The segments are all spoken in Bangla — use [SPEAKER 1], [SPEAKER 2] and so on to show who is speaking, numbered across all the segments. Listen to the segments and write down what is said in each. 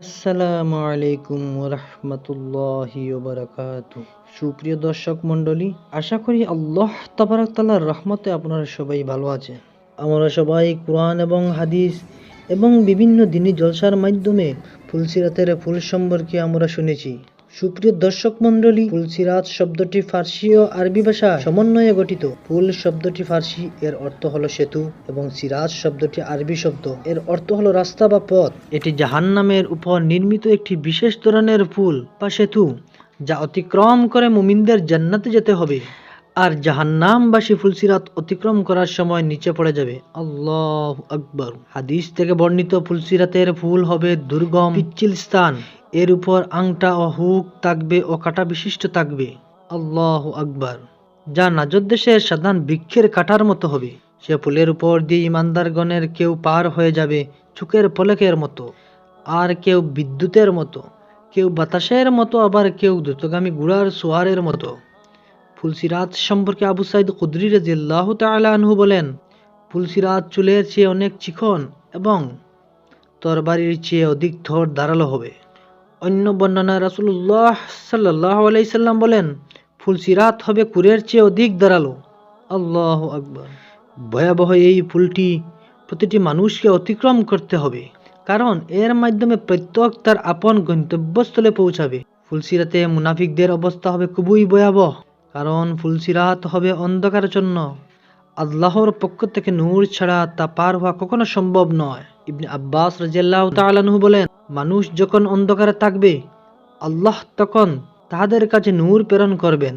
[SPEAKER 1] আসসালামু আলাইকুম রাহমাতুল্লাহি ওয়া বারাকাতুহু। সুপ্রিয় দর্শক মণ্ডলী, আশা করি আল্লাহ তাবারক তাআলার রহমতে আপনারা সবাই ভালো আছেন। আমরা সবাই কোরআন এবং হাদিস এবং বিভিন্ন দিনী জলসার মাধ্যমে ফুলসিরাতের ফুল সম্পর্কে আমরা শুনেছি। সুপ্রিয় দর্শক মণ্ডলী, ফুলসিরাত শব্দটি ফার্সি ও আরবি ভাষা সমন্বয়ে গঠিত। ফুল শব্দটি ফার্সি, এর অর্থ হলো সেতু, এবং সিরাজ শব্দটি আরবি শব্দ, এর অর্থ হলো রাস্তা বা পথ। এটি জাহান্নামের উপর নির্মিত একটি বিশেষ ধরনের পুল বা সেতু, যা অতিক্রম করে মুমিনদের জান্নাতে যেতে হবে। আর জাহান্নামবাসী ফুলসিরাত অতিক্রম করার সময় নিচে পড়ে যাবে। আল্লাহু আকবার। হাদিস থেকে বর্ণিত ফুলসিরাতের ফুল হবে দুর্গম পিচ্ছিল স্থান, এর উপর আংটা ও হুক থাকবে ও কাঁটা বিশিষ্ট থাকবে। আল্লাহু আকবার। যা নাজদ দেশের সাধারণ বৃক্ষের কাঁটার মতো হবে। সে ফুলের উপর দিয়ে ইমানদারগণের কেউ পার হয়ে যাবে চোখের পলকের মতো, আর কেউ বিদ্যুতের মতো, কেউ বাতাসের মতো, আবার কেউ দ্রুতগামী ঘোড়ার সোয়ারের মতো। ফুলসিরাত সম্পর্কে আবু সাইদ খুদরি রাদিয়াল্লাহু তাআলা আনহু বলেন, ফুলসিরাত চুলের চেয়ে অনেক চিকন এবং তরবারির চেয়ে অধিক ধর ধারালো হবে। অন্য বর্ণনায় রাসূলুল্লাহ সাল্লাল্লাহু আলাইহি সাল্লাম বলেন, ফুলসিরাত হবে কুরের চেয়ে অধিক ধারালো। আল্লাহু আকবার। ভয়াবহ এই ফুলটি প্রতিটি মানুষকে অতিক্রম করতে হবে, কারণ এর মাধ্যমে প্রত্যেক তার আপন গন্তব্যস্থলে পৌঁছাবে। ফুলসিরাতে মুনাফিকদের অবস্থা হবে খুবই ভয়াবহ, কারণ ফুলসিরাত হবে অন্ধকারাচ্ছন্ন। আল্লাহর পক্ষ থেকে নূর ছাড়া তা পার হওয়া কখনো সম্ভব নয়। ইবনে আব্বাস রাদিয়াল্লাহু তাআলা আনহু বলেন, মানুষ যখন অন্ধকারে থাকবে, আল্লাহ তখন তাদের কাছে নূর প্রেরণ করবেন।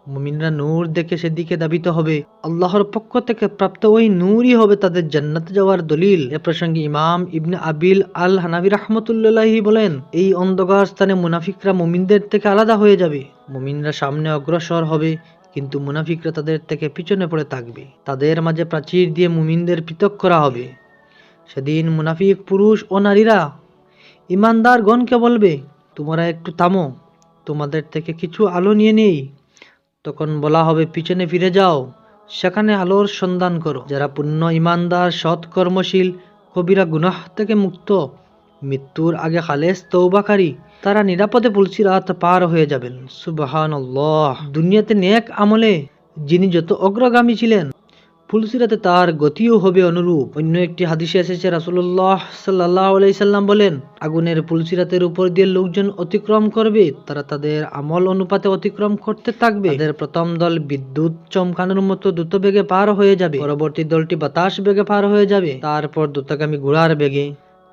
[SPEAKER 1] মুমিনরা নূর দেখে সেদিকে ধাবিত হবে। আল্লাহর পক্ষ থেকে প্রাপ্ত ওই নূরই হবে তাদের জান্নাতে যাওয়ার দলিল। এ প্রসঙ্গে ইমাম ইবনে আবিল আল হানাবি রাহমাতুল্লাহি বলেন, এই অন্ধকার স্থানে মুনাফিকরা মুমিনদের থেকে আলাদা হয়ে যাবে। মুমিনরা সামনে অগ্রসর হবে, কিন্তু মুনাফিকরা তাদের থেকে পিছনে পড়ে থাকবে। তাদের মাঝে প্রাচীর দিয়ে মুমিনদের পৃথক করা হবে। সেদিন মুনাফিক পুরুষ ও নারীরা ইমানদারগণকে বলবে, তোমরা একটু থামো, তোমাদের থেকে কিছু আলো নিয়ে নেই। তখন বলা হবে, পিছনে ফিরে যাও, সেখানে আলোর সন্ধান করো। যারা পূর্ণ ইমানদার, সৎ কর্মশীল, কবিরা গুনাহ থেকে মুক্ত, মৃত্যুর আগে খালেস তওবাকারী, তারা নিরাপদে ফুলসিরাত পার হয়ে যাবেন। সুবহানাল্লাহ। দুনিয়াতে নেক আমলে যিনি যত অগ্রগামী ছিলেন, ফুলসিরাতে তার গতিও হবে অনুরূপ। অন্য একটি হাদিসে এসেছে, রাসূলুল্লাহ সাল্লাল্লাহু আলাইহি সাল্লাম বলেন, আগুনের ফুলসিরাতের উপর দিয়ে লোকজন অতিক্রম করবে, তারা তাদের আমল অনুপাতে অতিক্রম করতে থাকবে। তাদের প্রথম দল বিদ্যুৎ চমকানোর মতো দ্রুত বেগে পার হয়ে যাবে, পরবর্তী দলটি বাতাস বেগে পার হয়ে যাবে, তারপর দ্রুতগামী ঘোড়ার বেগে,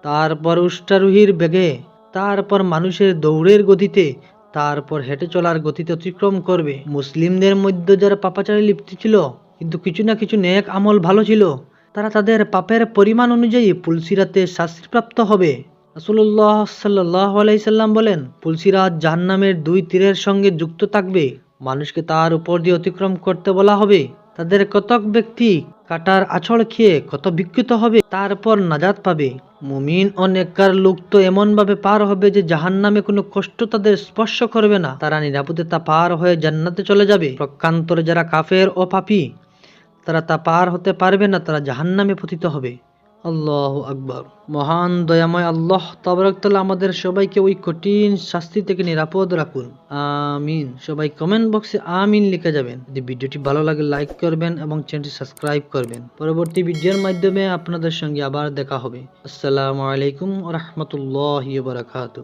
[SPEAKER 1] তারপর উষ্ট্রারোহীর বেগে, তারপর মানুষের দৌড়ের গতিতে, তারপর হেঁটে চলার গতিতে অতিক্রম করবে। মুসলিমদের মধ্যে যারা পাপাচারে লিপ্ত ছিল কিন্তু কিছু না কিছু নেক আমল ভালো ছিল, তারা তাদের পাপের পরিমাণ অনুযায়ী ফুলসিরাতে শাস্তিপ্রাপ্ত হবে। রাসূলুল্লাহ সাল্লাল্লাহু আলাইহি সাল্লাম বলেন, ফুলসিরাত জাহান্নামের দুই তীরের সঙ্গে যুক্ত থাকবে। মানুষকে তার উপর দিয়ে অতিক্রম করতে বলা হবে। তাদের কতক ব্যক্তি কাটার আছড় খেয়ে কত বিক্ষত হবে, তারপর নাজাত পাবে। মুমিন ও নেককার লোক তো এমন ভাবে পার হবে যে জাহান্নামে কোনো কষ্ট তাদের স্পর্শ করবে না। তারা নিরাপদে তা পার হয়ে জান্নাতে চলে যাবে। প্রকান্তরে যারা কাফের ও পাপী, তারা তা পার হতে পারবে না, তারা জাহান্নামে পতিত হবে। আল্লাহু আকবার। মহান দয়াময় আল্লাহ তাবারক তাআলা আমাদের সবাইকে ওই কঠিন শাস্তি থেকে নিরাপদ রাখুন। আমিন। সবাই কমেন্ট বক্সে আমিন লিখে যাবেন। যদি ভিডিওটি ভালো লাগে লাইক করবেন এবং চ্যানেলটি সাবস্ক্রাইব করবেন। পরবর্তী ভিডিওর মাধ্যমে আপনাদের সঙ্গে আবার দেখা হবে। আসসালামু আলাইকুম ওয়া রাহমাতুল্লাহি ওয়া বারাকাতুহু।